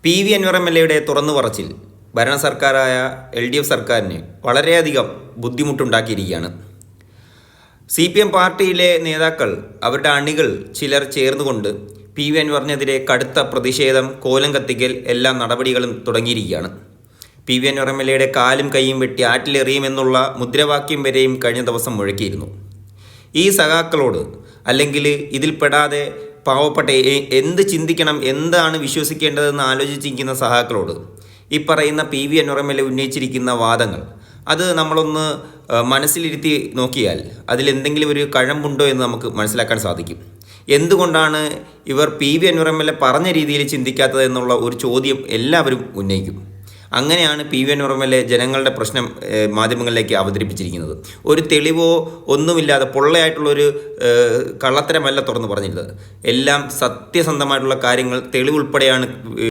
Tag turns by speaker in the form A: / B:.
A: PV Anwar MLA തുറന്നു പറച്ചിൽ ഭരണ സർക്കാരായ LDF സർക്കാരിന് വളരെയധികം ബുദ്ധിമുട്ടുണ്ടാക്കിയിരിക്കുകയാണ്. CPM പാർട്ടിയിലെ നേതാക്കൾ, അവരുടെ അണികൾ ചിലർ ചേർന്നുകൊണ്ട് PV അൻവറിനെതിരെ കടുത്ത പ്രതിഷേധം, കോലം കത്തിക്കൽ എല്ലാ നടപടികളും തുടങ്ങിയിരിക്കുകയാണ്. PV അൻവർ MLA കാലും കൈയും വെട്ടി ആറ്റിലെറിയുമെന്നുള്ള മുദ്രാവാക്യം വരെയും കഴിഞ്ഞ ദിവസം മുഴക്കിയിരുന്നു. ഈ സഖാക്കളോട്, അല്ലെങ്കിൽ ഇതിൽപ്പെടാതെ പാവപ്പെട്ട എന്ത് ചിന്തിക്കണം, എന്താണ് വിശ്വസിക്കേണ്ടതെന്ന് ആലോചിച്ചിരിക്കുന്ന സഹാക്കളോട് ഈ പറയുന്ന PV അൻവർ MLA ഉന്നയിച്ചിരിക്കുന്ന വാദങ്ങൾ അത് നമ്മളൊന്ന് മനസ്സിലിരുത്തി നോക്കിയാൽ അതിലെന്തെങ്കിലും ഒരു കഴമ്പുണ്ടോ എന്ന് നമുക്ക് മനസ്സിലാക്കാൻ സാധിക്കും. എന്തുകൊണ്ടാണ് ഇവർ PV അൻവർ MLA പറഞ്ഞ രീതിയിൽ ചിന്തിക്കാത്തത് എന്നുള്ള ഒരു ചോദ്യം എല്ലാവരും ഉന്നയിക്കും. അങ്ങനെയാണ് PV അൻവർ MLA ജനങ്ങളുടെ പ്രശ്നം മാധ്യമങ്ങളിലേക്ക് അവതരിപ്പിച്ചിരിക്കുന്നത്. ഒരു തെളിവോ ഒന്നുമില്ലാതെ പൊള്ളയായിട്ടുള്ളൊരു കള്ളത്തരമല്ല തുറന്നു പറഞ്ഞിരുന്നത്. എല്ലാം സത്യസന്ധമായിട്ടുള്ള കാര്യങ്ങൾ, തെളിവുൾപ്പെടെയാണ്